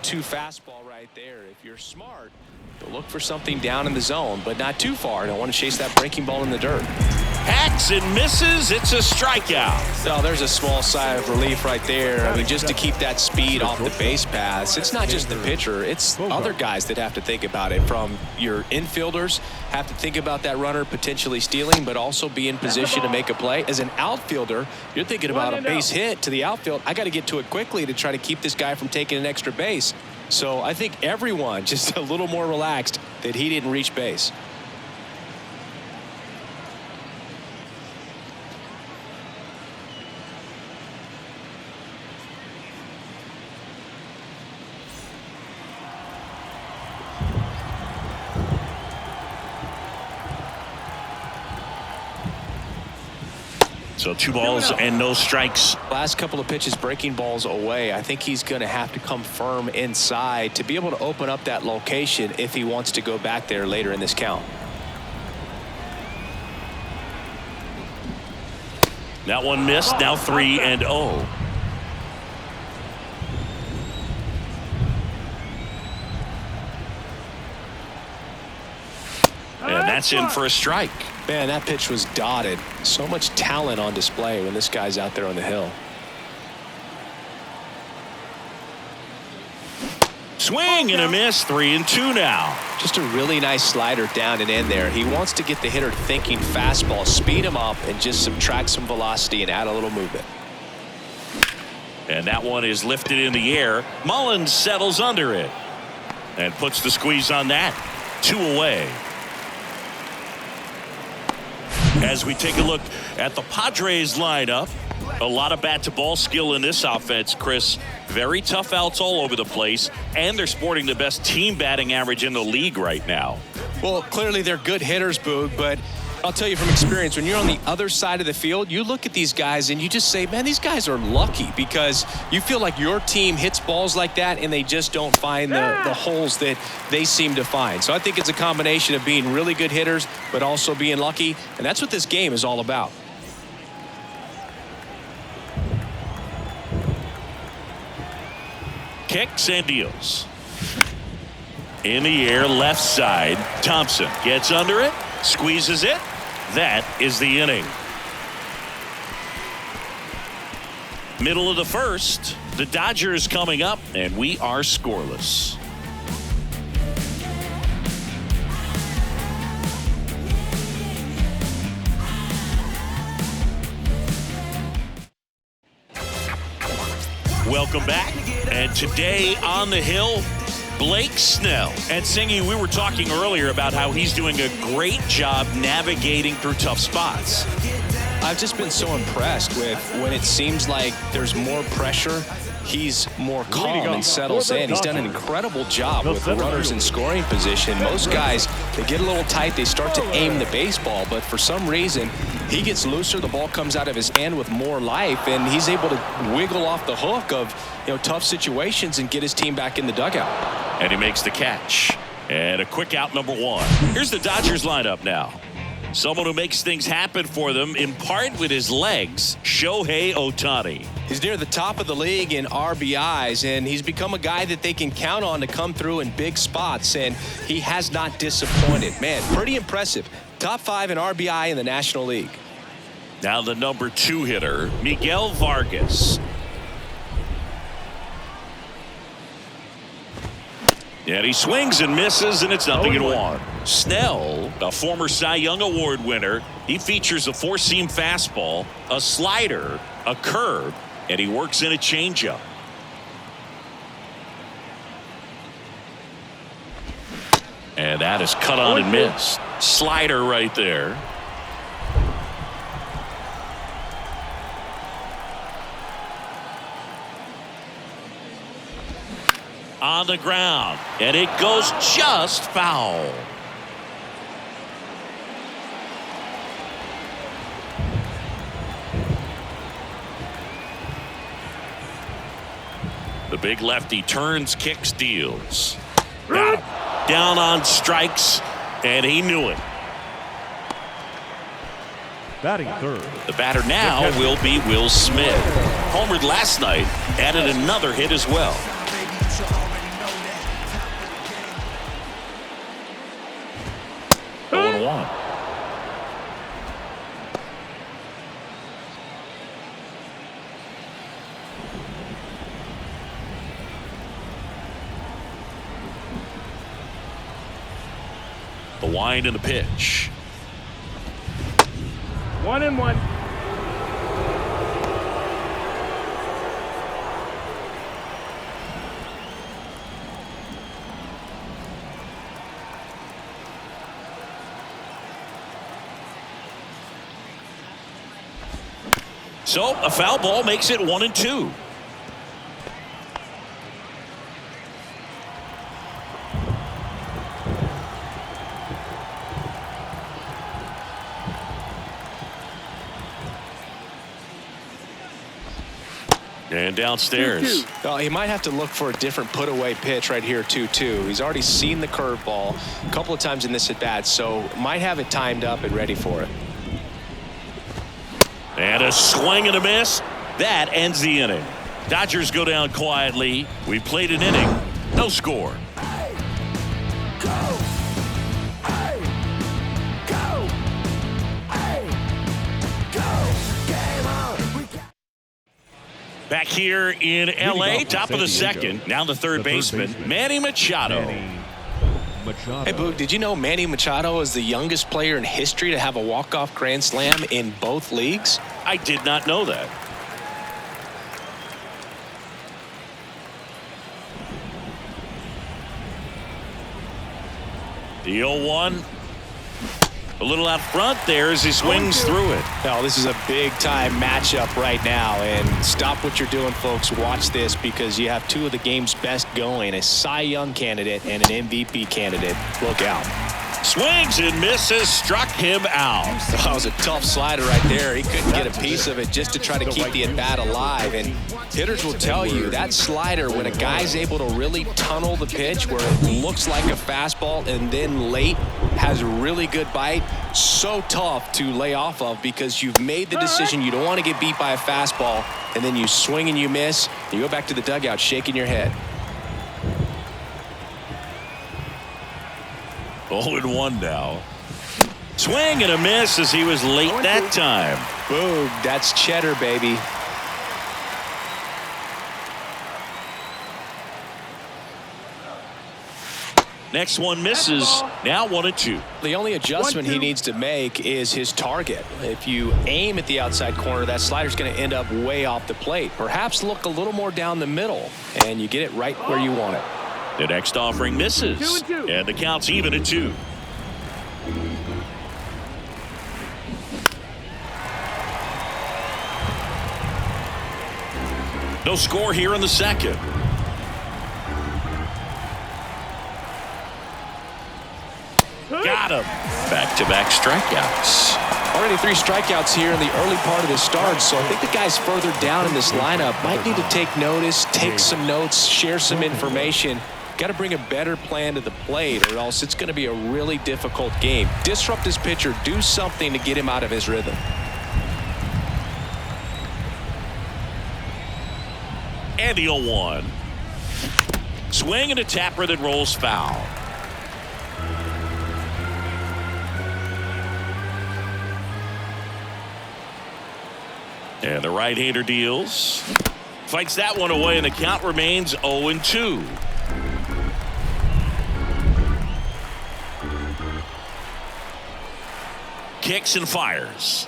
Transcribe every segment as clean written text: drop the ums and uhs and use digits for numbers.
go-to fastball right there. If you're smart, you'll look for something down in the zone, but not too far. Don't want to chase that breaking ball in the dirt. Hacks and misses. It's a strikeout. So there's a small sigh of relief right there. I mean, just to keep that speed off the base paths. It's not just the pitcher. It's other guys that have to think about it. From your infielders have to think about that runner potentially stealing, but also be in position to make a play. As an outfielder, you're thinking about a base hit to the outfield. I got to get to it quickly to try to keep this guy from taking an extra base. So I think everyone just a little more relaxed that he didn't reach base. So 2 balls and no strikes. Last couple of pitches breaking balls away. I think he's going to have to come firm inside to be able to open up that location if he wants to go back there later in this count. That one missed. Now 3-0. And that's in for a strike. Man, that pitch was dotted. So much talent on display when this guy's out there on the hill. Swing and a miss. 3-2 now. Just a really nice slider down and in there. He wants to get the hitter thinking fastball, speed him up, and just subtract some velocity and add a little movement. And that one is lifted in the air. Mullins settles under it and puts the squeeze on that. 2 away. As we take a look at the Padres lineup, a lot of bat-to-ball skill in this offense, Chris. Very tough outs all over the place, and they're sporting the best team batting average in the league right now. Well, clearly they're good hitters, Boog, but I'll tell you from experience, when you're on the other side of the field, you look at these guys and you just say, man, these guys are lucky, because you feel like your team hits balls like that and they just don't find the holes that they seem to find. So I think it's a combination of being really good hitters, but also being lucky, and that's what this game is all about. Kicks and deals. In the air, left side. Thompson gets under it, squeezes it. That is the inning. Middle of the first. The Dodgers coming up, and we are scoreless. Welcome back. And today on the hill, Blake Snell. And Singy, we were talking earlier about how he's doing a great job navigating through tough spots. I've just been so impressed with when it seems like there's more pressure, he's more calm and settles in. He's done an incredible job with the runners in scoring position. Most guys, they get a little tight, they start to aim the baseball, but for some reason, he gets looser, the ball comes out of his hand with more life, and he's able to wiggle off the hook of tough situations and get his team back in the dugout. And he makes the catch. And a quick out, number 1. Here's the Dodgers lineup now. Someone who makes things happen for them, in part with his legs, Shohei Ohtani. He's near the top of the league in RBIs, and he's become a guy that they can count on to come through in big spots, and he has not disappointed. Man, pretty impressive. Top 5 in RBI in the National League. Now the number 2 hitter, Miguel Vargas. And he swings and misses, and it's 0-1. Snell, a former Cy Young Award winner, he features a 4-seam fastball, a slider, a curve, and he works in a changeup. And that is cut on and missed. Slider right there. On the ground, and it goes just foul. The big lefty turns, kicks, deals. Got him. Down on strikes, and he knew it. Batting third. The batter now will be Will Smith. Homered last night, added another hit as well. 1. The wind and the pitch. 1-1. So a foul ball makes it 1-2. And downstairs. Well, he might have to look for a different put-away pitch right here, 2-2. He's already seen the curveball a couple of times in this at-bat, so might have it timed up and ready for it. And a swing and a miss. That ends the inning. Dodgers go down quietly. We played an inning. No score. Back here in L.A., top of the second. Now the third baseman, Manny Machado. Hey, Boog, did you know Manny Machado is the youngest player in history to have a walk-off grand slam in both leagues? I did not know that. The 0-1. A little out front there as he swings through it. Now, this is a big-time matchup right now, and stop what you're doing, folks. Watch this, because you have two of the game's best going, a Cy Young candidate and an MVP candidate. Look out. Swings and misses, struck him out. That was a tough slider right there. He couldn't get a piece of it just to try to keep the at-bat alive. And hitters will tell you that slider, when a guy's able to really tunnel the pitch where it looks like a fastball and then late has a really good bite, so tough to lay off of, because you've made the decision you don't want to get beat by a fastball, and then you swing and you miss. You go back to the dugout shaking your head. 0-1 now. Swing and a miss as he was late that time. Boom, that's cheddar, baby. Next one misses. Now 1-2. The only adjustment he needs to make is his target. If you aim at the outside corner, that slider's going to end up way off the plate. Perhaps look a little more down the middle, and you get it right where you want it. The next offering misses. 2-2. And the count's even at 2. No score here in the second. Got him. Back-to-back strikeouts. Already 3 strikeouts here in the early part of the start, so I think the guys further down in this lineup might need to take notice, take some notes, share some information. Got to bring a better plan to the plate, or else it's going to be a really difficult game. Disrupt this pitcher, do something to get him out of his rhythm. And the 0-1. Swing and a tapper that rolls foul. And the right-hander deals. Fights that one away, and the count remains 0-2. Kicks and fires.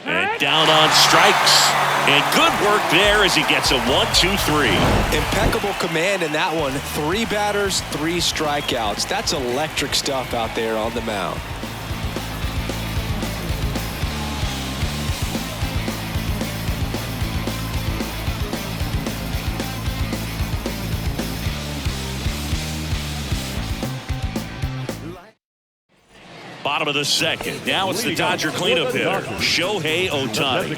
And down on strikes. And good work there as he gets a 1-2-3. Impeccable command in that one. 3 batters, 3 strikeouts. That's electric stuff out there on the mound. Bottom of the second. Now it's the Dodger cleanup hitter, Shohei Ohtani.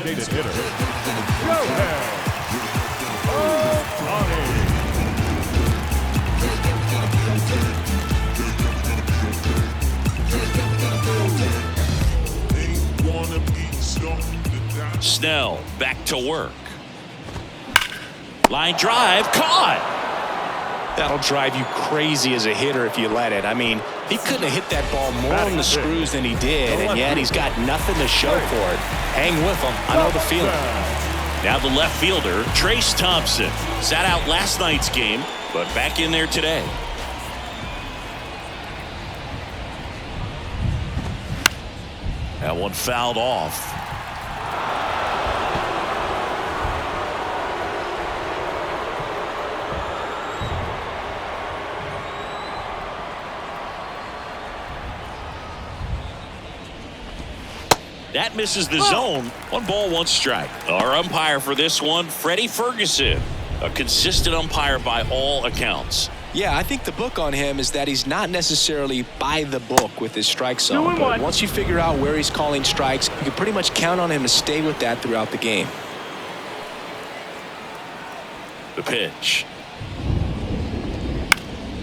Snell back to work. Line drive, caught. That'll drive you crazy as a hitter if you let it. I mean, He couldn't have hit that ball more on the screws than he did, and yet he's got nothing to show for it. Hang with him. I know the feeling. Now the left fielder, Trace Thompson, sat out last night's game, but back in there today. That one fouled off. That misses the zone. 1 ball, 1 strike. Our umpire for this one, Freddie Ferguson, a consistent umpire by all accounts. Yeah, I think the book on him is that he's not necessarily by the book with his strike zone. But once you figure out where he's calling strikes, you can pretty much count on him to stay with that throughout the game. The pitch.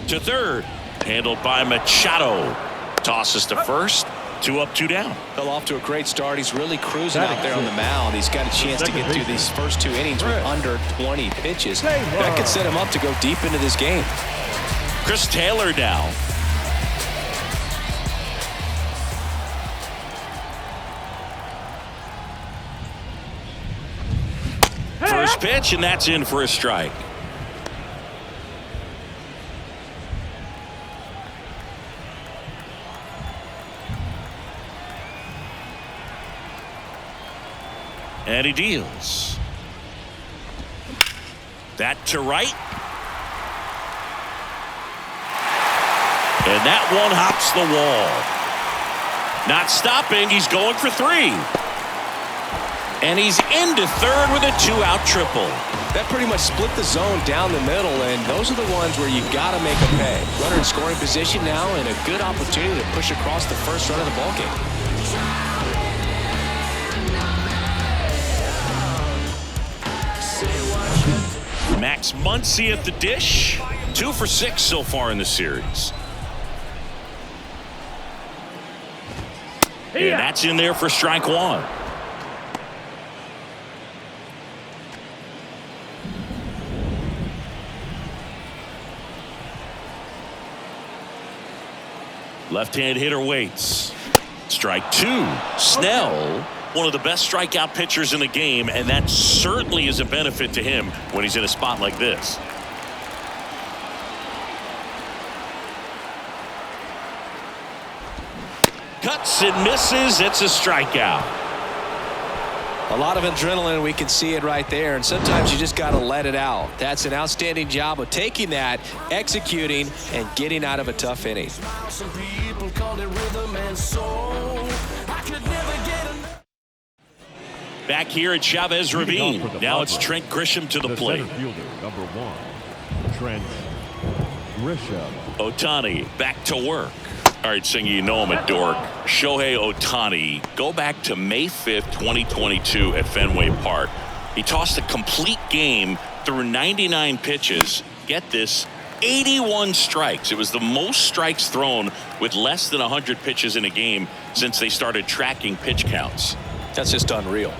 To third. Handled by Machado. Tosses to first. 2 up, 2 down. Fell off to a great start. He's really cruising out there on the mound. He's got a chance to get through these first 2 innings with under 20 pitches. That could set him up to go deep into this game. Chris Taylor down. First pitch, and that's in for a strike. And he deals. That to right. And that one hops the wall. Not stopping. He's going for 3. And he's into third with a 2-out triple. That pretty much split the zone down the middle, and those are the ones where you got to make a pay. Runner in scoring position now, and a good opportunity to push across the first run of the ballgame. Max Muncy at the dish. 2 for 6 so far in the series. And that's in there for strike 1. Left-hand hitter waits. Strike 2. Snell, one of the best strikeout pitchers in the game, and that certainly is a benefit to him when he's in a spot like this. Cuts and misses. It's a strikeout. A lot of adrenaline. We can see it right there, and sometimes you just got to let it out. That's an outstanding job of taking that, executing, and getting out of a tough inning. Some people call it rhythm and soul. I could never get enough. Back here at Chavez Ravine. Now it's Trent Grisham to the plate. Center fielder, number 1, Trent Grisham. Ohtani back to work. All right, Singy, you know him at Dork. Shohei Ohtani. Go back to May 5th, 2022 at Fenway Park. He tossed a complete game through 99 pitches. Get this, 81 strikes. It was the most strikes thrown with less than 100 pitches in a game since they started tracking pitch counts. That's just unreal.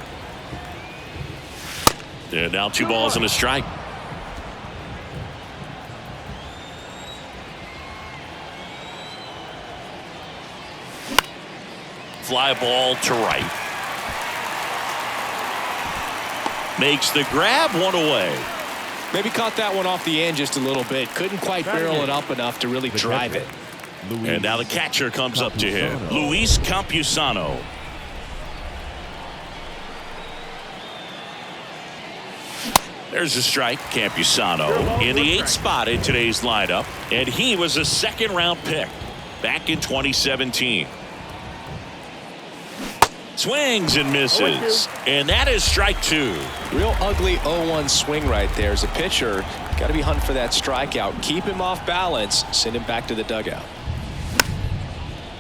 They're now 2 balls and a strike. Fly ball to right. Makes the grab, 1 away. Maybe caught that one off the end just a little bit. Couldn't quite barrel it up enough to really drive it. And now the catcher comes up to him. Luis Campusano. There's a strike. Campusano in the 8th spot in today's lineup. And he was a 2nd-round pick back in 2017. Swings and misses. And that is strike 2. Real ugly 0-1 swing right there. As a pitcher, got to be hunting for that strikeout. Keep him off balance. Send him back to the dugout.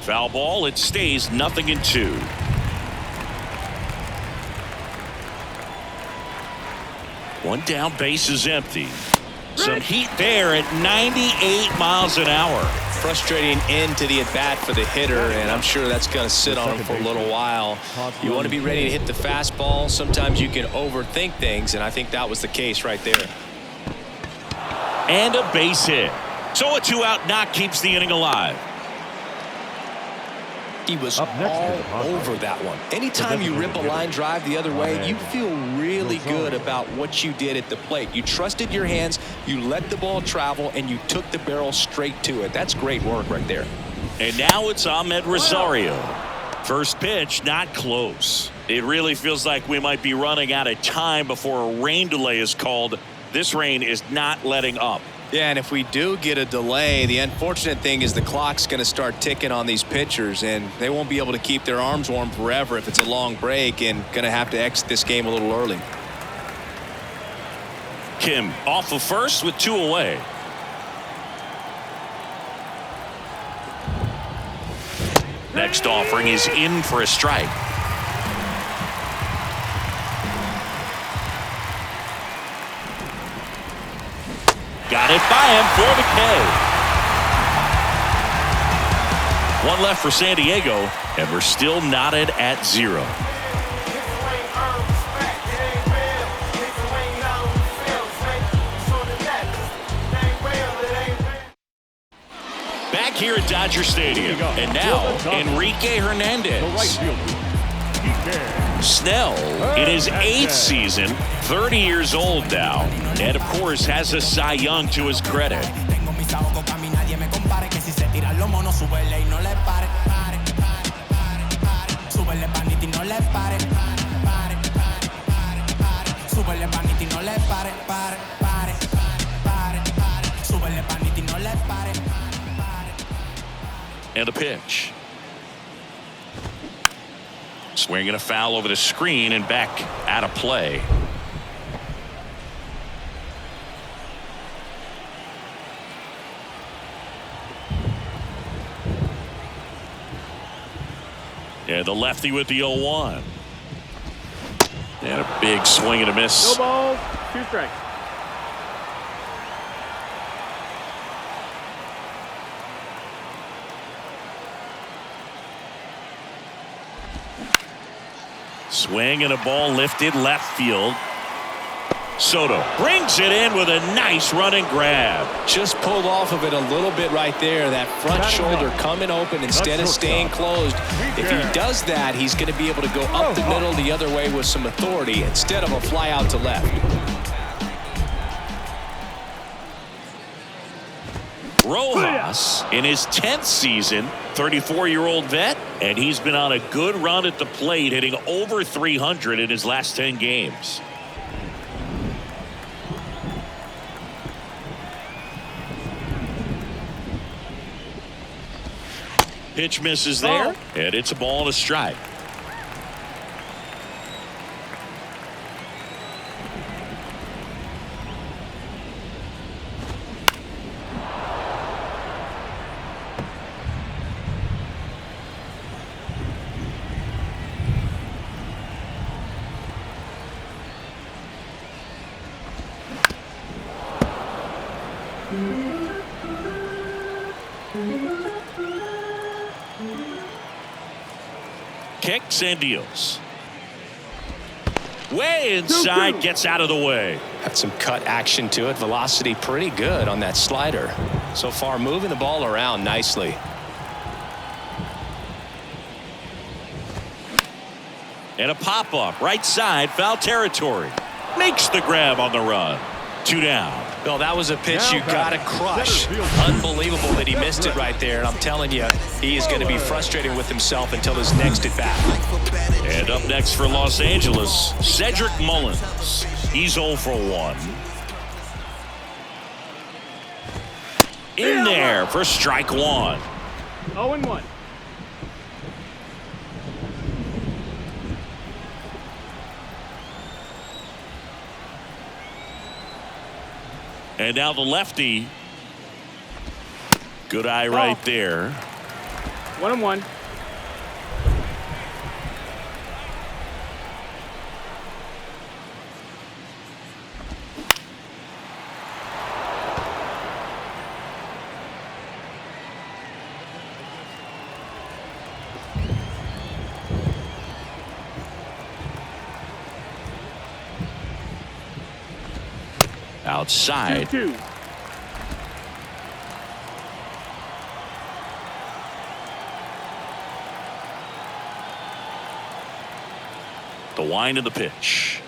Foul ball. It stays 0-2. One down, base is empty. Some heat there at 98 miles an hour. Frustrating end to the at-bat for the hitter, and I'm sure that's going to sit on him for a little while. You want to be ready to hit the fastball. Sometimes you can overthink things, and I think that was the case right there. And a base hit. So a 2-out knock keeps the inning alive. He was Up next is the all Padres. over that one. Anytime you rip a line drive the other way, you feel really good about what you did at the plate. You trusted your hands, you let the ball travel, and you took the barrel straight to it. That's great work right there. And now it's Ahmed Rosario. First pitch, not close. It really feels like we might be running out of time before a rain delay is called. This rain is not letting up. Yeah, and if we do get a delay, the unfortunate thing is the clock's going to start ticking on these pitchers, and they won't be able to keep their arms warm forever if it's a long break, and going to have to exit this game a little early. Kim off of first with 2 away. Next offering is in for a strike. Got it by him for the K. One left for San Diego, and we're still knotted at 0. Back here at Dodger Stadium, and now Enrique Hernandez. Snell in his 8th season, 30 years old now, and of course has a Cy Young to his credit. And a pitch. Swinging a foul over the screen and back out of play. Yeah, the lefty with the 0-1. And a big swing and a miss. No balls, 2 strikes. Swing and a ball lifted left field. Soto brings it in with a nice running grab. Just pulled off of it a little bit right there. That front shoulder coming open instead of staying closed. If he does that, he's going to be able to go up the middle the other way with some authority instead of a fly out to left. Rojas in his 10th season, 34-year-old vet, and he's been on a good run at the plate, hitting over 300 in his last 10 games. Pitch misses there, and it's a ball and a strike. Kicks and deals. Way inside, gets out of the way. Got some cut action to it. Velocity pretty good on that slider. So far moving the ball around nicely. And a pop-up right side, foul territory. Makes the grab on the run. 2 down. Well, that was a pitch you got to crush. Unbelievable that he missed it right there. And I'm telling you, he is going to be frustrated with himself until his next at bat. And up next for Los Angeles, Cedric Mullins. He's 0 for 1. In there for strike 1. 0-1. And now the lefty. Good eye right there. 1-1. Outside. 2-2. The wind of the pitch.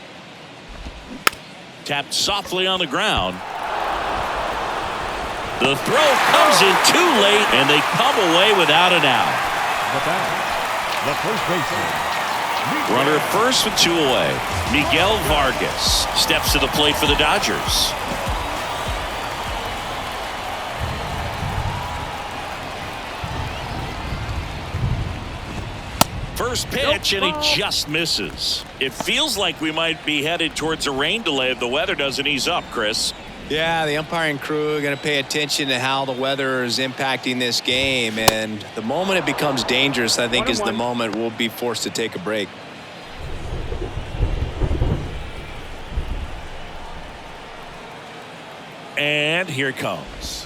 Tapped softly on the ground. The throw comes in too late, and they come away without an out. The first baseman. Runner at first with 2 away. Miguel Vargas steps to the plate for the Dodgers. First pitch, and he just misses. It feels like we might be headed towards a rain delay if the weather doesn't ease up, Chris. Yeah, the umpiring crew are going to pay attention to how the weather is impacting this game. And the moment it becomes dangerous, I think, is the moment we'll be forced to take a break. And here it comes.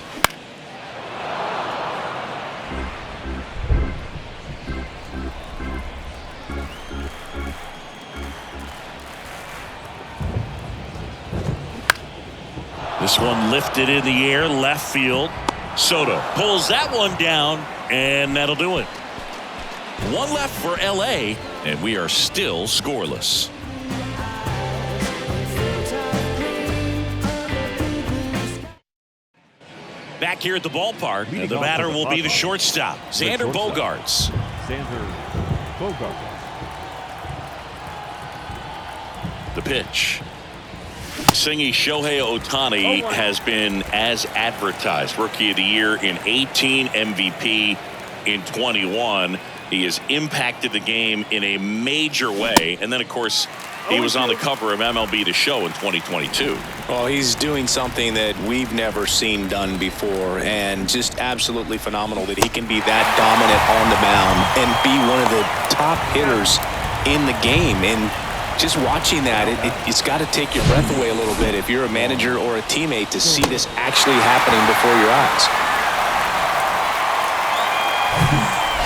This one lifted in the air, left field. Soto pulls that one down, and that'll do it. One left for LA, and we are still scoreless. Back here at the ballpark, the batter will be the shortstop, Xander Bogaerts. The pitch. Singy Shohei Ohtani has been as advertised. Rookie of the Year in 18, MVP in 21. He has impacted the game in a major way. And then, of course, he was on the cover of MLB The Show in 2022. Well, he's doing something that we've never seen done before, and just absolutely phenomenal that he can be that dominant on the mound and be one of the top hitters in the game. And just watching that, it's got to take your breath away a little bit if you're a manager or a teammate to see this actually happening before your eyes.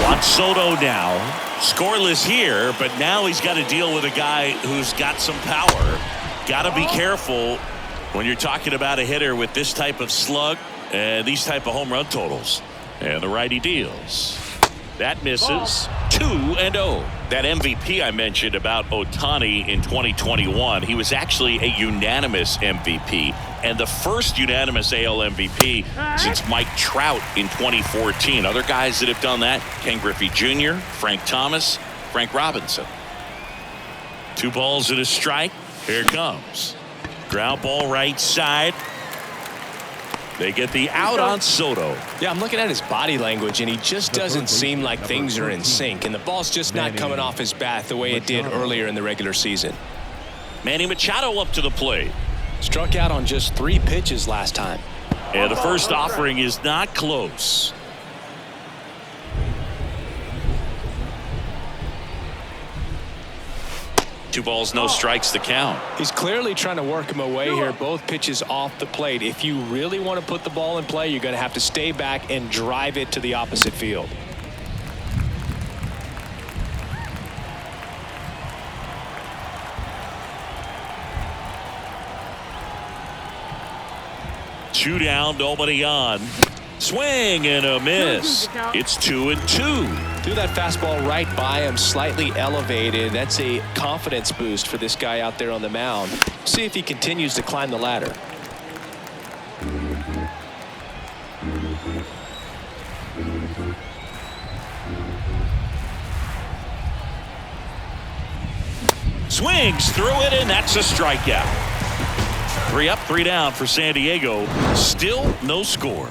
Juan Soto now scoreless here, but now he's got to deal with a guy who's got some power. Got to be careful when you're talking about a hitter with this type of slug and these type of home run totals. And the righty deals. That misses. 2-0. That MVP I mentioned about Ohtani in 2021, he was actually a unanimous MVP and the first unanimous AL MVP since Mike Trout in 2014. Other guys that have done that: Ken Griffey Jr., Frank Thomas, Frank Robinson. 2 balls and a strike. Here it comes. Ground ball right side. They get the out on Soto. Yeah, I'm looking at his body language, and he just doesn't seem like things are in sync, and the ball's just not coming off his bat the way it did earlier in the regular season. Manny Machado up to the plate. Struck out on just 3 pitches last time. And the first offering is not close. Two balls, no strikes to count. He's clearly trying to work him away here. Both pitches off the plate. If you really want to put the ball in play, you're going to have to stay back and drive it to the opposite field. Two down, nobody on. Swing and a miss. It's 2-2. Threw that fastball right by him, slightly elevated. That's a confidence boost for this guy out there on the mound. See if he continues to climb the ladder. Swings through it, and that's a strikeout. 3 up, 3 down for San Diego. Still no score.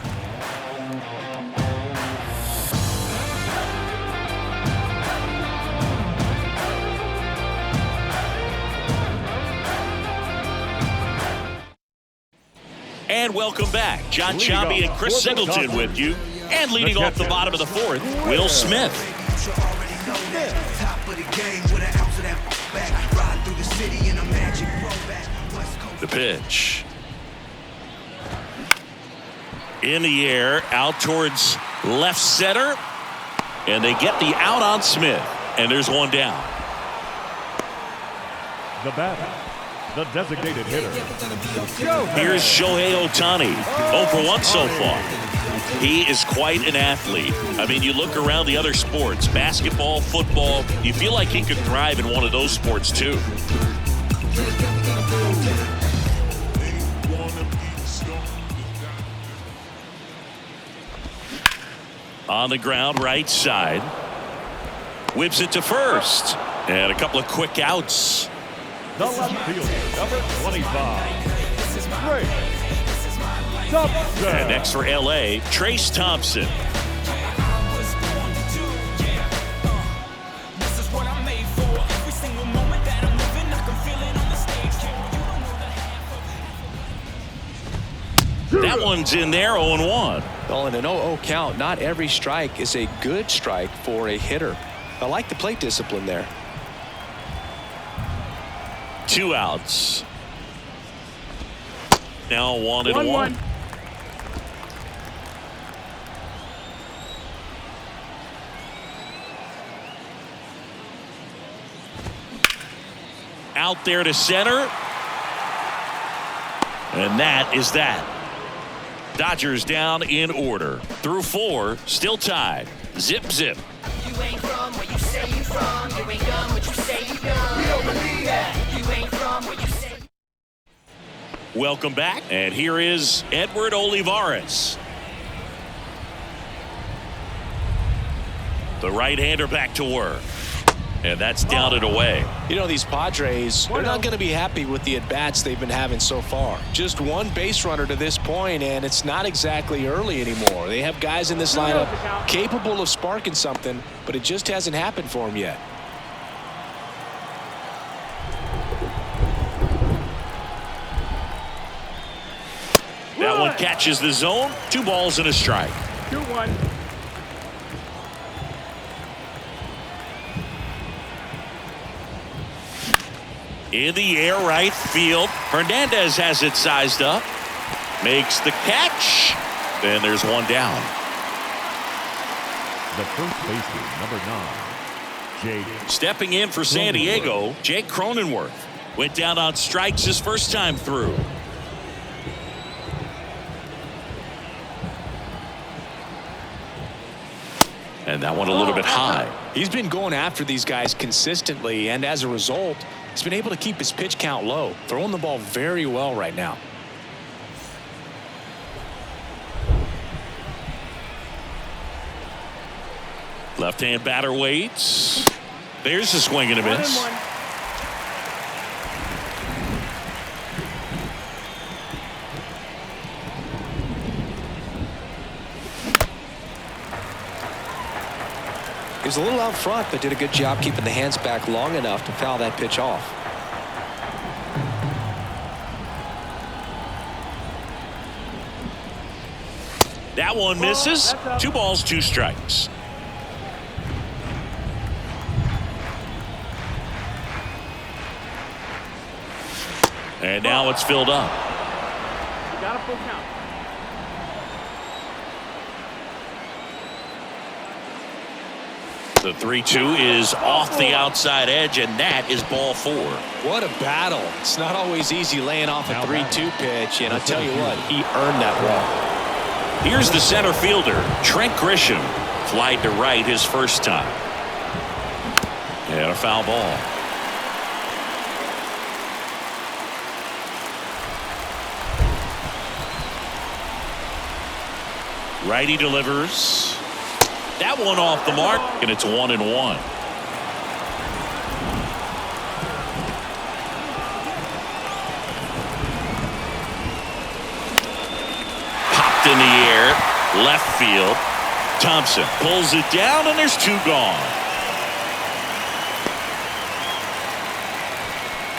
And welcome back. John Chambi and Chris Singleton with you. And leading off the bottom of the 4th, Will Smith. The pitch. In the air, out towards left center. And they get the out on Smith. And there's one down. The batter, the designated hitter. Here's Shohei Ohtani. 0 for 1 so far. He is quite an athlete. I mean, you look around the other sports, basketball, football, you feel like he could thrive in one of those sports too. On the ground, right side. Whips it to first. And a couple of quick outs. The left fielder, number 25, Trey Thompson. And next for LA, Trace Thompson. That one's in there, 0-1. Well, in an 0-0 count, not every strike is a good strike for a hitter. I like the plate discipline there. 2 outs. Now 1-1. Out there to center. And that is that. Dodgers down in order. Through 4, still tied. Zip, zip. You ain't from where you say you from. You ain't done what you say you done. We don't believe that. You ain't from where you say. Welcome back. And here is Edward Olivares. The right-hander back to work. And that's down and away. You know, these Padres, they're not going to be happy with the at-bats they've been having so far. Just one base runner to this point, and it's not exactly early anymore. They have guys in this lineup capable of sparking something, but it just hasn't happened for them yet. That one catches the zone. 2 balls and a strike. 2-1. In the air, right field. Hernandez has it sized up. Makes the catch. Then there's one down. The first baseman, number 9, Jake. Stepping in for San Diego, Jake Cronenworth. Went down on strikes his first time through. And that one a little bit high. He's been going after these guys consistently, and as a result, he's been able to keep his pitch count low, throwing the ball very well right now. Left-hand batter waits. There's a swing and a miss. He was a little out front, but did a good job keeping the hands back long enough to foul that pitch off. That one misses. 2 balls, 2 strikes. And now it's filled up. You got a full count. The 3-2 is off the outside edge, and that is ball 4. What a battle. It's not always easy laying off a 3-2 pitch, and I tell you what, he earned that one. Here's the center fielder, Trent Grisham. Flied to right his first time. And a foul ball. Righty delivers. That one off the mark, and it's 1-1. Popped in the air, left field. Thompson pulls it down, and there's 2 gone.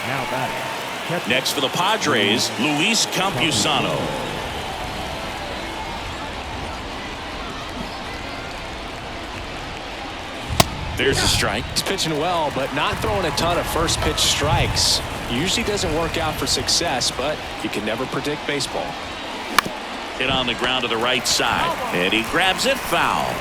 Now batting. Next for the Padres, Luis Campusano. There's a strike. He's pitching well, but not throwing a ton of first pitch strikes. Usually doesn't work out for success, but you can never predict baseball. Hit on the ground to the right side, and he grabs it foul.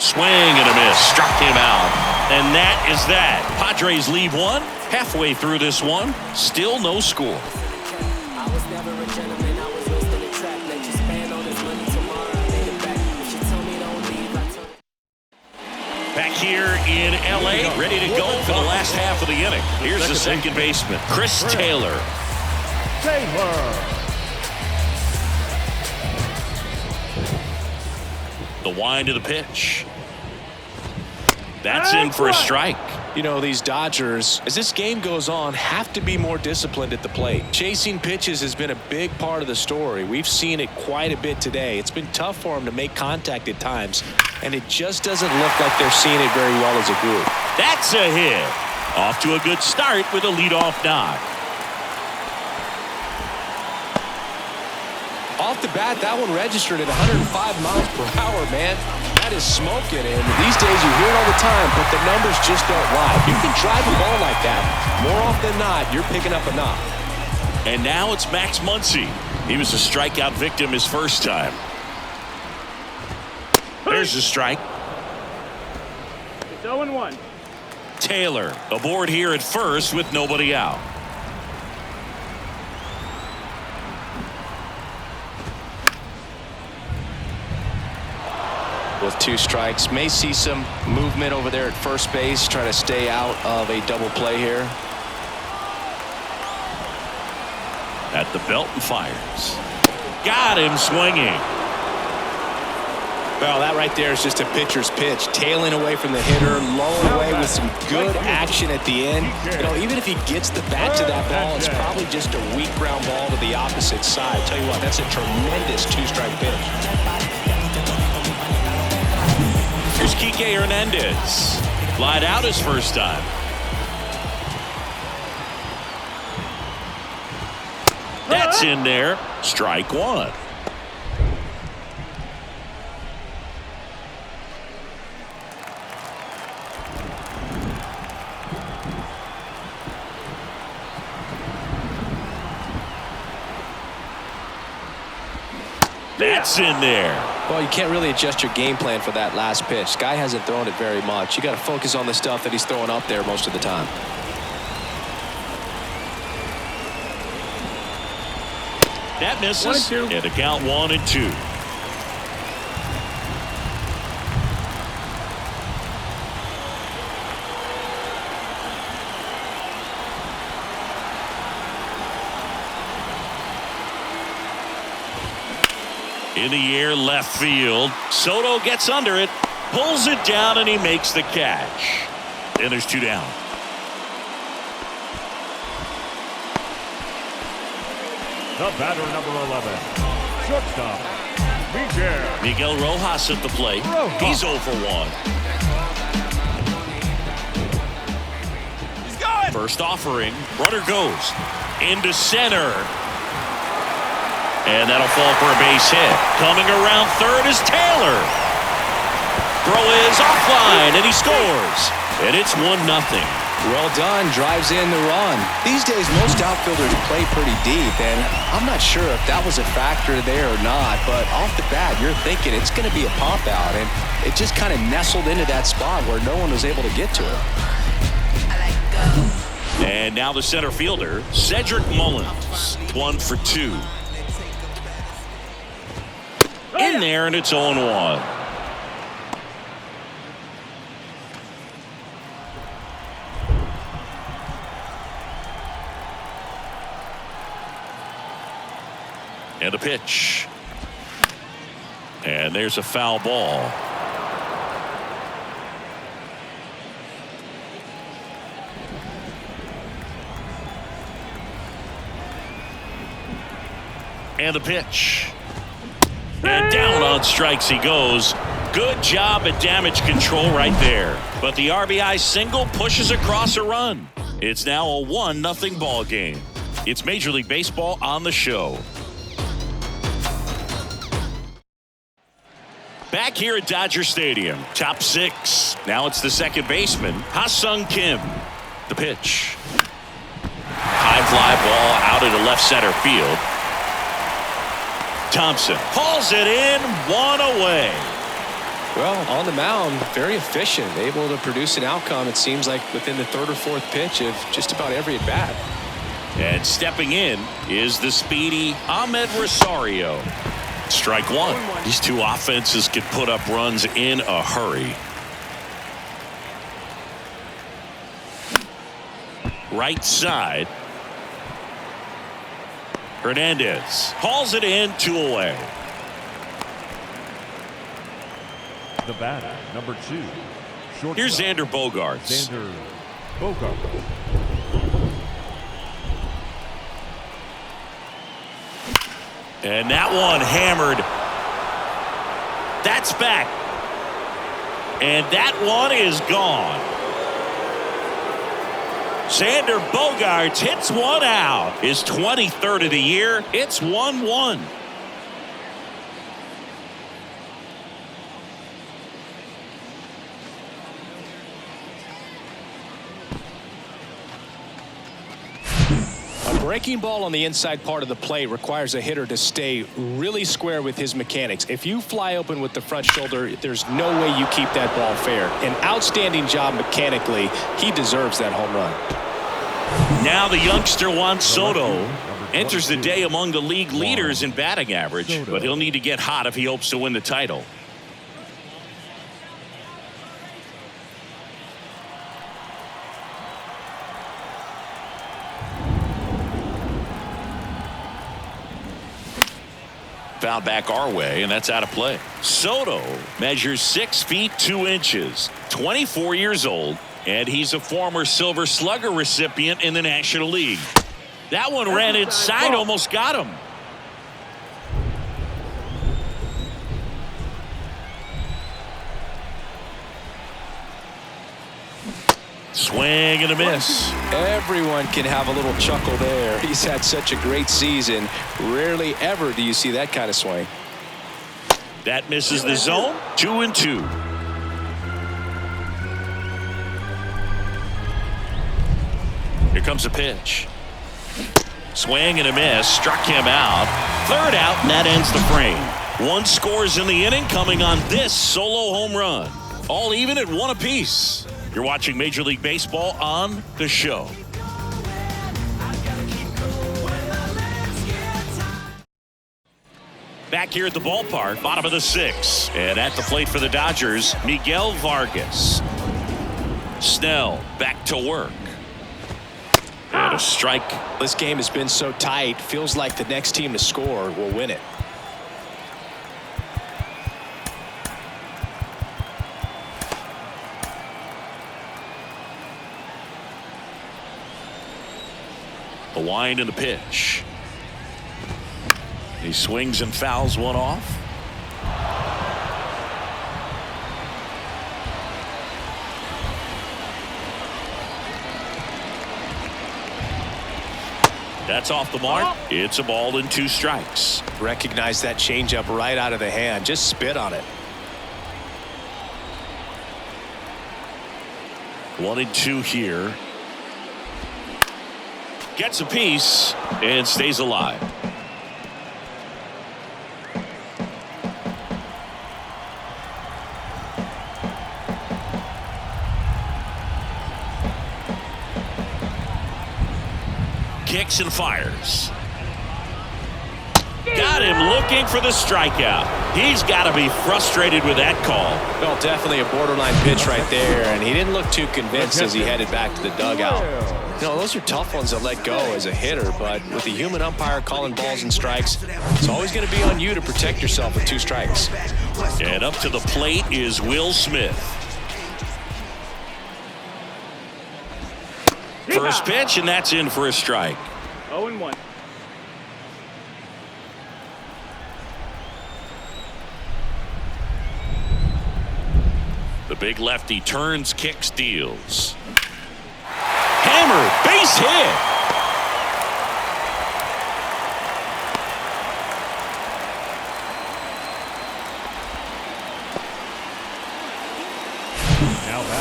Swing and a miss. Struck him out. And that is that. Padres lead one. Halfway through this one, still no score. I was never a gentleman, I was raised in the trap. Let you spend all this money tomorrow, I made it back. If you tell me don't leave, I tell Back here in L.A., ready to go for the last half of the inning. Here's the second baseman, Chris Taylor. The wind of the pitch. That's in for a strike. You know, these Dodgers, as this game goes on, have to be more disciplined at the plate. Chasing pitches has been a big part of the story. We've seen it quite a bit today. It's been tough for them to make contact at times, and it just doesn't look like they're seeing it very well as a group. That's a hit. Off to a good start with a leadoff knock. Off the bat, that one registered at 105 miles per hour, man. That is smoking, and these days you hear it all the time, but the numbers just don't lie. You can drive a ball like that. More often than not, you're picking up a knock. And now it's Max Muncy. He was a strikeout victim his first time. There's the strike. It's 0-1. Taylor aboard here at first with nobody out. With 2 strikes, may see some movement over there at first base, try to stay out of a double play here. At the belt and fires. Got him swinging. Well, that right there is just a pitcher's pitch, tailing away from the hitter, lowering away with some good action at the end. You know, even if he gets the bat to that ball, it's probably just a weak ground ball to the opposite side. Tell you what, that's a tremendous 2-strike pitch. Here's Kike Hernandez. Lied out his first time. That's in there. Strike one. That's in there. Well, you can't really adjust your game plan for that last pitch. This guy hasn't thrown it very much. You got to focus on the stuff that he's throwing up there most of the time. That misses. And a count 1-2. In the air, left field. Soto gets under it, pulls it down, and he makes the catch. And there's 2 down. The batter, number 11, shortstop, Miguel Rojas at the plate. He's 0 for 1. He's going! First offering. Runner goes into center. And that'll fall for a base hit. Coming around third is Taylor. Throw is offline, and he scores. And it's 1-0. Well done. Drives in the run. These days, most outfielders play pretty deep, and I'm not sure if that was a factor there or not, but off the bat, you're thinking it's going to be a pop out, and it just kind of nestled into that spot where no one was able to get to it. And now the center fielder, Cedric Mullins. 1 for 2. In there, and it's 0-1. And a pitch. And there's a foul ball. And the pitch. And down on strikes he goes. Good job at damage control right there. But the RBI single pushes across a run. It's now a 1-0 ball game. It's Major League Baseball on the show. Back here at Dodger Stadium, top 6. Now it's the second baseman, Ha-Sung Kim. The pitch. High fly ball out into left center field. Thompson hauls it in, 1 away. Well, on the mound, very efficient, able to produce an outcome, it seems like, within the third or fourth pitch of just about every at-bat. And stepping in is the speedy Ahmed Rosario. Strike one. These two offenses could put up runs in a hurry. Right side. Hernandez hauls it in, 2 away. The batter, number 2. Shortstop, Here's Xander Bogaerts. Xander Bogaerts. And that one hammered. That's back. And that one is gone. Xander Bogaerts hits one out. His 23rd of the year. It's 1-1. A breaking ball on the inside part of the plate requires a hitter to stay really square with his mechanics. If you fly open with the front shoulder, there's no way you keep that ball fair. An outstanding job mechanically. He deserves that home run. Now the youngster Juan Soto enters the day among the league leaders in batting average, but he'll need to get hot if he hopes to win the title. Foul back our way, and that's out of play. Soto measures 6 feet 2 inches, 24 years old, and he's a former Silver Slugger recipient in the National League. That one ran inside, almost got him. Swing and a miss. Everyone can have a little chuckle there. He's had such a great season. Rarely ever do you see that kind of swing. That misses the zone. 2-2. Here comes a pitch. Swing and a miss. Struck him out. 3rd out, and that ends the frame. 1 scores in the inning, coming on this solo home run. All even at 1 apiece. You're watching Major League Baseball on The Show. Back here at the ballpark, bottom of the 6th. And at the plate for the Dodgers, Miguel Vargas. Snell back to work. And a strike. This game has been so tight. Feels like the next team to score will win it. The wind and the pitch. He swings and fouls one off. That's off the mark. It's a ball and 2 strikes. Recognize that changeup right out of the hand. Just spit on it. 1-2 here. Gets a piece and stays alive. Kicks and fires. Got him looking for the strikeout. He's got to be frustrated with that call. Well, definitely a borderline pitch right there, and he didn't look too convinced as he headed back to the dugout. You know, those are tough ones to let go as a hitter, but with the human umpire calling balls and strikes, it's always going to be on you to protect yourself with 2 strikes. And up to the plate is Will Smith. First pitch, and that's in for a strike. 0-1. The big lefty turns, kicks, deals. Hammered, base hit.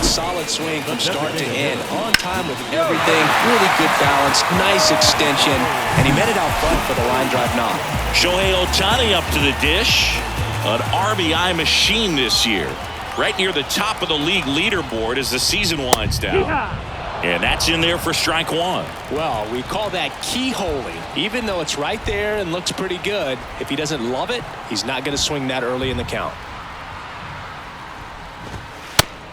Solid swing from start to end. On time with everything. Really good balance. Nice extension. And he met it out front for the line drive knock. Shohei Ohtani up to the dish. An RBI machine this year. Right near the top of the league leaderboard as the season winds down. And that's in there for strike one. Well, we call that keyholing. Even though it's right there and looks pretty good, if he doesn't love it, he's not going to swing that early in the count.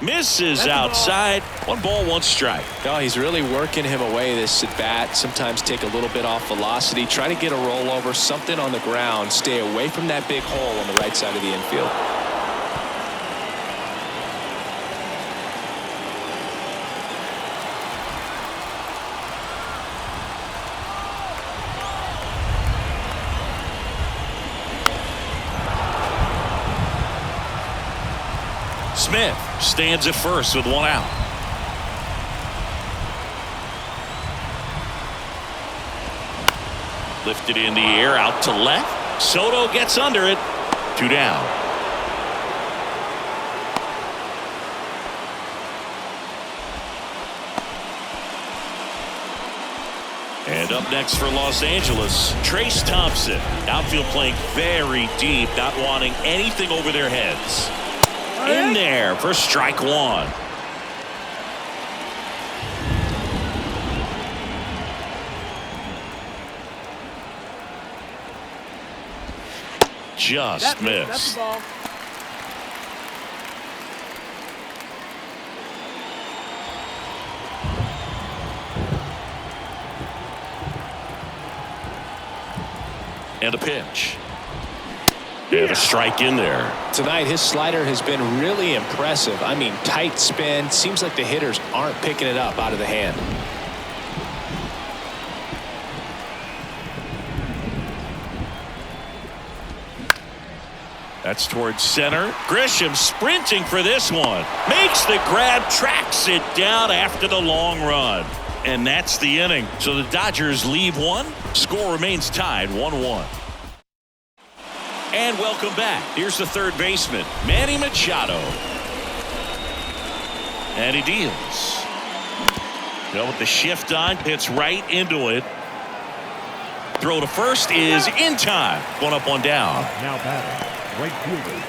Misses outside. 1 ball, 1 strike. No, he's really working him away this at bat. Sometimes take a little bit off velocity. Try to get a rollover, something on the ground. Stay away from that big hole on the right side of the infield. Smith stands at first with 1 out. Lifted in the air out to left. Soto gets under it. 2 down. And up next for Los Angeles, Trace Thompson. Outfield playing very deep, not wanting anything over their heads. In there for strike 1. Just missed. And a pitch. And a strike in there. Tonight, his slider has been really impressive. I mean, tight spin. Seems like the hitters aren't picking it up out of the hand. That's towards center. Grisham sprinting for this one. Makes the grab, tracks it down after the long run. And that's the inning. So the Dodgers leave 1. Score remains tied 1-1. And welcome back. Here's the third baseman, Manny Machado. And he deals. Well, with the shift on, hits right into it. Throw to first is in time. 1 up, 1 down. Now batting, right fielder,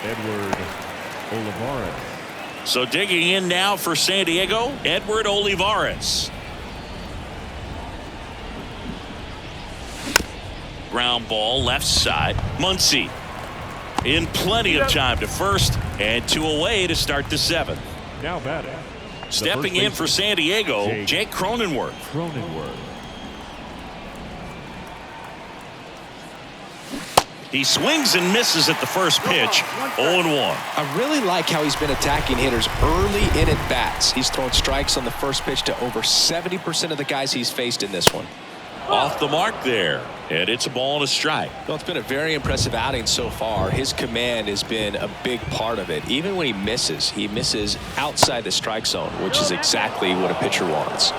Edward Olivares. So digging in now for San Diego, Edward Olivares. Ground ball left side. Muncy in plenty of time to first, and 2 away to start the 7th. Now batting, Stepping in for San Diego, Jake Cronenworth. He swings and misses at the first pitch. 0-1. I really like how he's been attacking hitters early in at bats. He's thrown strikes on the first pitch to over 70% of the guys he's faced in this one. Off the mark there, and it's a ball and a strike. Well, it's been a very impressive outing so far. His command has been a big part of it. Even when he misses outside the strike zone, which is exactly what a pitcher wants. 2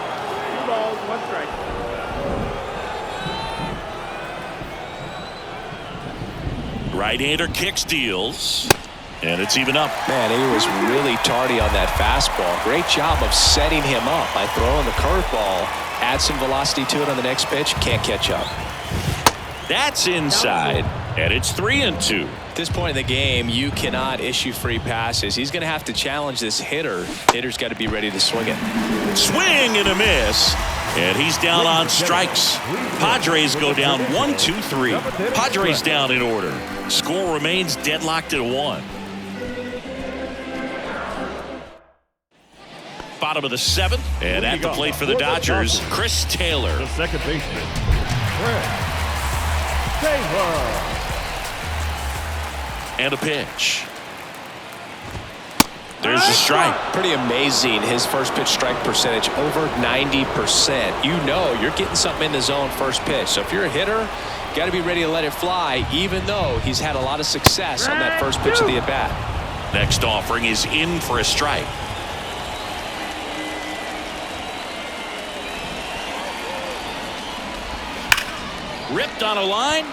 balls, 1 strike. Right-hander kicks, deals, and it's even up. Man, he was really tardy on that fastball. Great job of setting him up by throwing the curveball. Add some velocity to it on the next pitch. Can't catch up. That's inside, and it's 3-2. At this point in the game, you cannot issue free passes. He's going to have to challenge this hitter. Hitter's got to be ready to swing it. Swing and a miss, and he's down on strikes. Padres go down 1-2-3. Padres down in order. Score remains deadlocked at 1. Bottom of the 7th, and at the plate for the Dodgers, Chris Taylor. The second baseman, Chris Taylor. And a pitch. There's a strike. Pretty amazing. His first pitch strike percentage over 90%. You know you're getting something in the zone first pitch. So if you're a hitter, got to be ready to let it fly, even though he's had a lot of success on that first pitch of the at-bat. Next offering is in for a strike. Ripped on a line.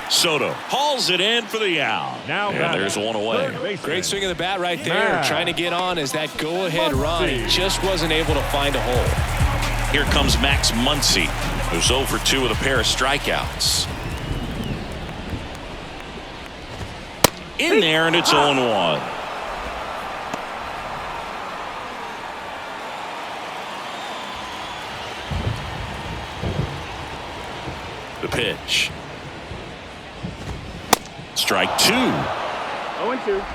Soto hauls it in for the out. Now and there's 1 away. Great swing of the bat right there. Trying to get on as that go-ahead run. He just wasn't able to find a hole. Here comes Max Muncy, who's 0 for 2 with a pair of strikeouts. in there, and it's 0-1. The pitch. Strike 2. 0-2.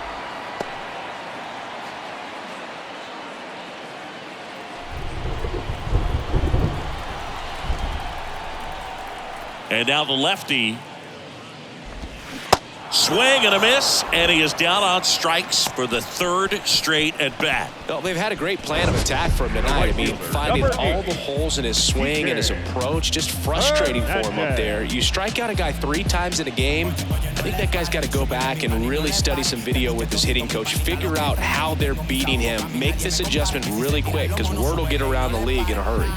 And now the lefty. Swing and a miss, and he is down on strikes for the 3rd straight at bat. Well, they've had a great plan of attack for him tonight. I mean, finding all the holes in his swing and his approach, just frustrating for him up there. You strike out a guy 3 times in a game, I think that guy's got to go back and really study some video with his hitting coach, figure out how they're beating him, make this adjustment really quick, because word will get around the league in a hurry.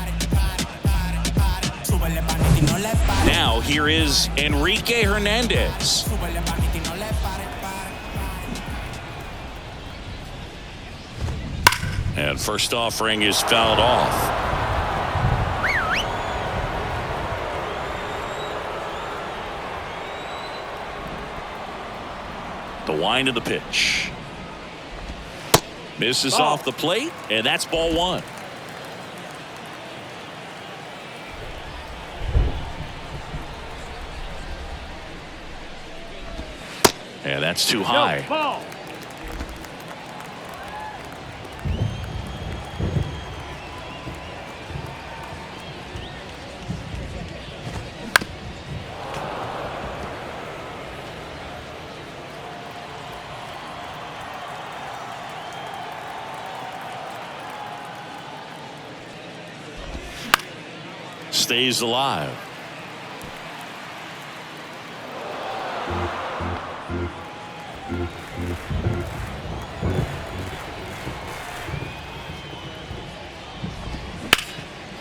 Now here is Enrique Hernandez. And first offering is fouled off. The wind of the pitch. Misses off the plate, and that's ball 1. And that's too high. Ball. Stays alive.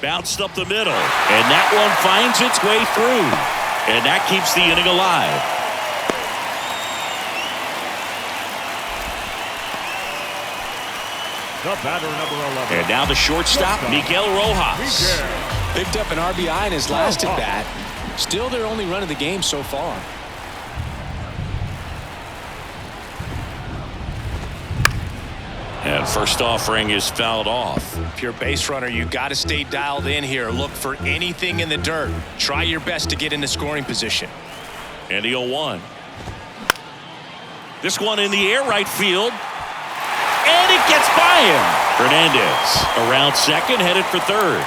Bounced up the middle, and that one finds its way through, and that keeps the inning alive. The batter, number 11. And now the shortstop, Miguel Rojas. Picked up an RBI in his last at bat. Still their only run of the game so far. And first offering is fouled off. If you're a base runner, you got to stay dialed in here. Look for anything in the dirt. Try your best to get into scoring position. And the 0-1. This one in the air, right field. And it gets by him. Hernandez around second, headed for third.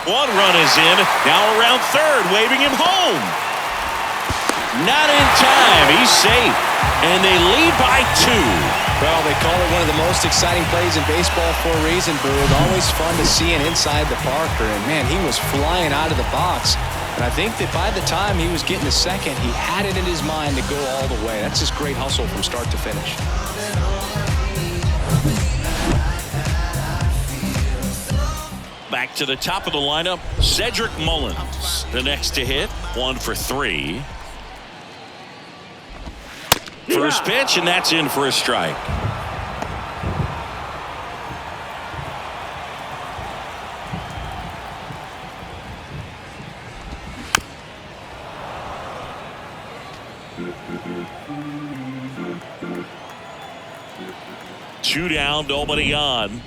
One run is in. Now around third, waving him home. Not in time. He's safe. And they lead by 2. Well, they call it one of the most exciting plays in baseball for a reason, Boog. Always fun to see an inside the Parker. And, man, he was flying out of the box. And I think that by the time he was getting to second, he had it in his mind to go all the way. That's just great hustle from start to finish. Back to the top of the lineup, Cedric Mullins. The next to hit, 1 for 3. First pitch, and that's in for a strike. Two down, nobody on.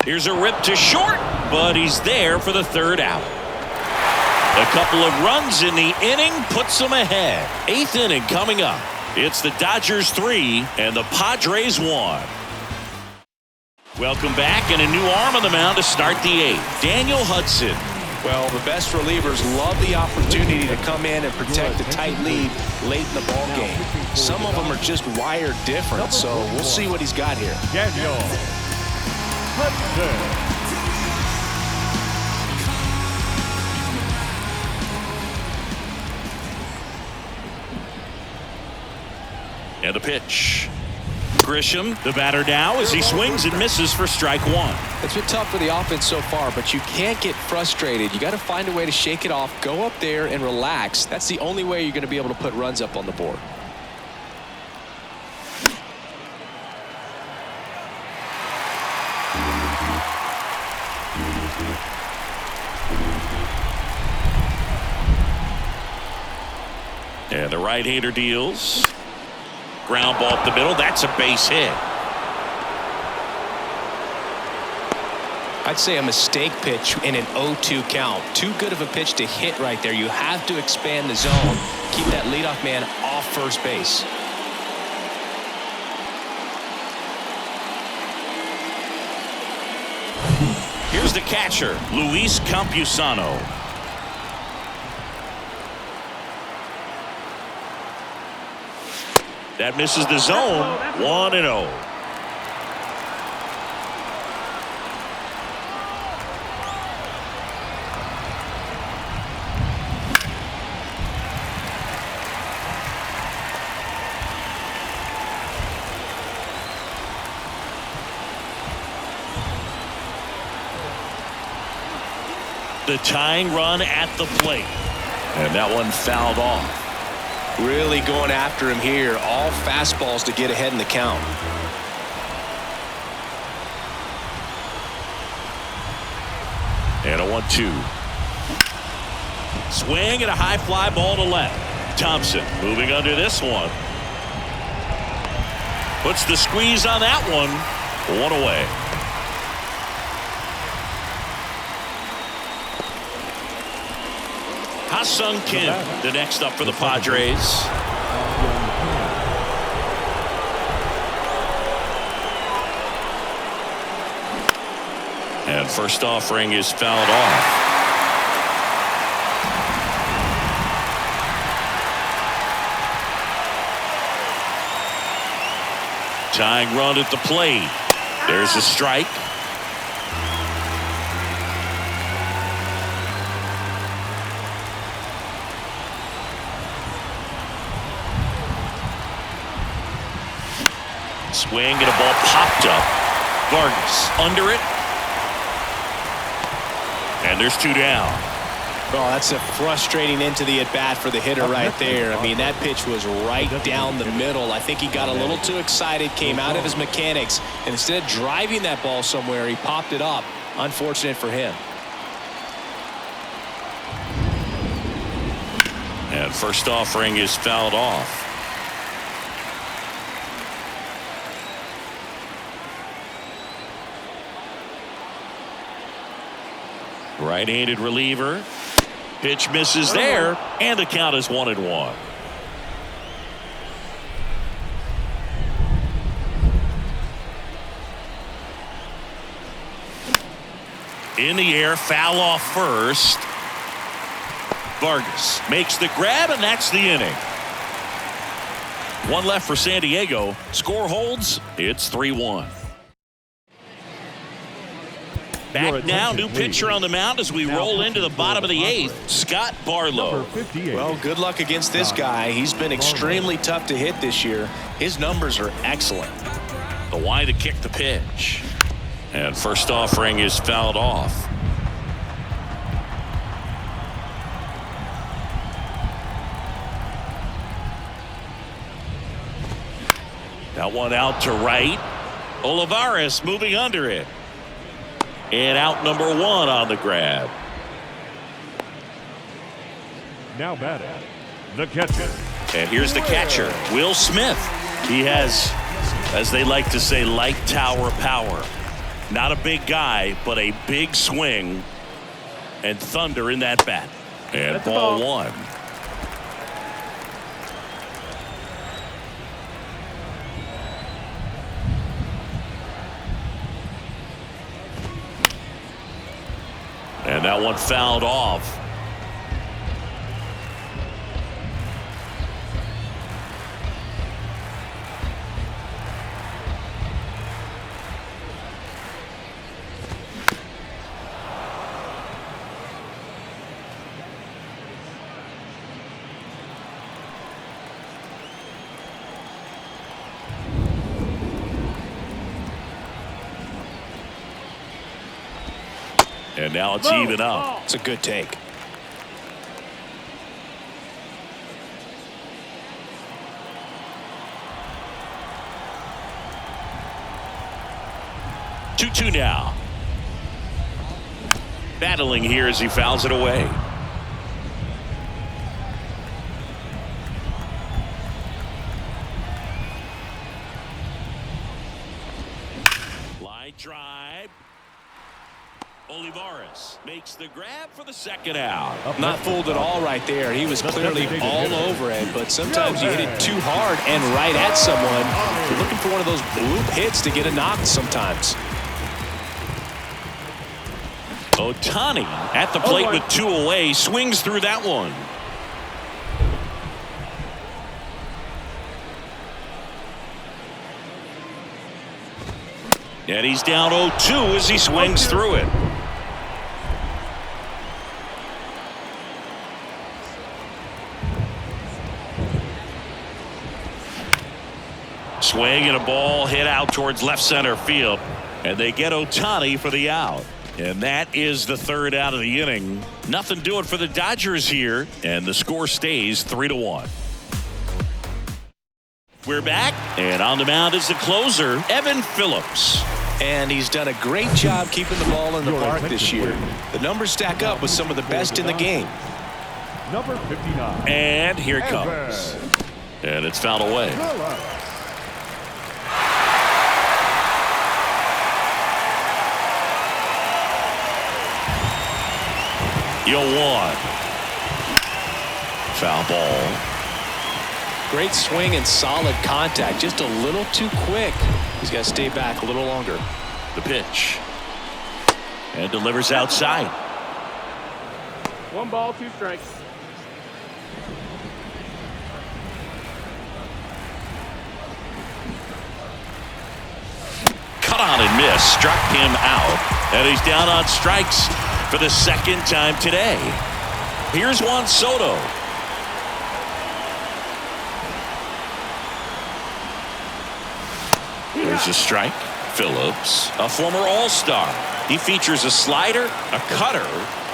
Here's a rip to short, but he's there for the 3rd out. A couple of runs in the inning puts them ahead. 8th inning coming up. It's the Dodgers 3 and the Padres 1. Welcome back, and a new arm on the mound to start the 8th. Daniel Hudson. Well, the best relievers love the opportunity to come in and protect a tight lead late in the ball game. Some of them are just wired different, so we'll see what he's got here. Daniel Hudson. And the pitch. Grisham, the batter now, as he swings and misses for strike 1. It's been tough for the offense so far, but you can't get frustrated. You got to find a way to shake it off, go up there and relax. That's the only way you're going to be able to put runs up on the board. And the right-hander deals. Ground ball up the middle. That's a base hit. I'd say a mistake pitch in an 0-2 count. Too good of a pitch to hit right there. You have to expand the zone. Keep that leadoff man off first base. Here's the catcher, Luis Campusano. That misses the zone. 1-0. The tying run at the plate. And that one fouled off. Really going after him here. All fastballs to get ahead in the count. And a 1-2. Swing and a high fly ball to left. Thompson moving under this one. Puts the squeeze on that one. 1 away. Ha-Sung Kim, the next up for the Padres. And first offering is fouled off. Tying run at the plate. There's a strike. Swing and a ball popped up. Vargas under it. And there's 2 down. Well, that's a frustrating end to the at-bat for the hitter right there. I mean, that pitch was right down the middle. I think he got a little too excited, came out of his mechanics, and instead of driving that ball somewhere, he popped it up. Unfortunate for him. And first offering is fouled off. Right-handed reliever. Pitch misses there, and the count is 1-1. In the air, foul off first. Vargas makes the grab, and that's the inning. 1 left for San Diego. Score holds. It's 3-1. Back now, new pitcher on the mound as we roll into the bottom of the 8th, Scott Barlow. Well, good luck against this guy. He's been extremely tough to hit this year. His numbers are excellent. The wind to kick the pitch. And first offering is fouled off. That one out to right. Olivares moving under it. And out number 1 on the grab. Now batting, the catcher. And here's the catcher, Will Smith. He has, as they like to say, light tower power. Not a big guy, but a big swing and thunder in that bat. And ball 1. And that one fouled off. And now it's even up. It's a good take. Two now. Battling here as he fouls it away. Line drive. Olivares makes the grab for the second out. Not fooled at all right there. He was clearly all over it, but sometimes you hit it too hard and right at someone. You're looking for one of those bloop hits to get a knock sometimes. Ohtani at the plate with 2 away, swings through that one. And he's down 0-2 as he swings through it. Swing and a ball hit out towards left center field. And they get Ohtani for the out. And that is the 3rd out of the inning. Nothing doing for the Dodgers here. And the score stays 3-1. We're back. And on the mound is the closer, Evan Phillips. And he's done a great job keeping the ball in the park this year. The numbers stack up with some of the best in the game. Number 59. And here it comes. And it's fouled away. 0-1. Foul ball. Great swing and solid contact. Just a little too quick. He's got to stay back a little longer. The pitch. And delivers outside. 1 ball, 2 strikes. Cut on and miss. Struck him out. And he's down on strikes for the 2nd time today. Here's Juan Soto. There's a strike. Phillips, a former All-Star. He features a slider, a cutter,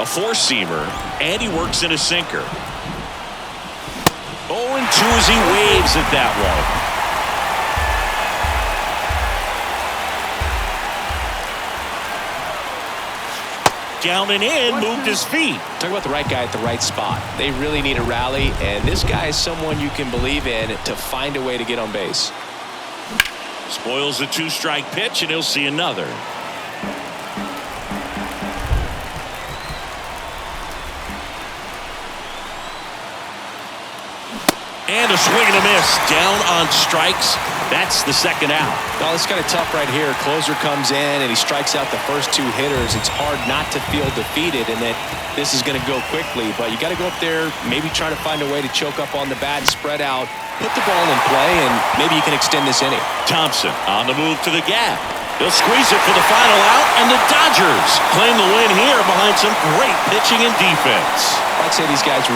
a four-seamer, and he works in a sinker. 0-2 as he waves at that one. Down and in, moved his feet. Talk about the right guy at the right spot. They really need a rally, and this guy is someone you can believe in to find a way to get on base. Spoils the 2-strike pitch, and he'll see another. And a swing and a miss. Down on strikes. That's the 2nd out. Well, it's kind of tough right here. Closer comes in, and he strikes out the first 2 hitters. It's hard not to feel defeated and that this is going to go quickly. But you got to go up there, maybe try to find a way to choke up on the bat, spread out, put the ball in play, and maybe you can extend this inning. Thompson on the move to the gap. They'll squeeze it for the final out, and the Dodgers claim the win here behind some great pitching and defense. I'd say these guys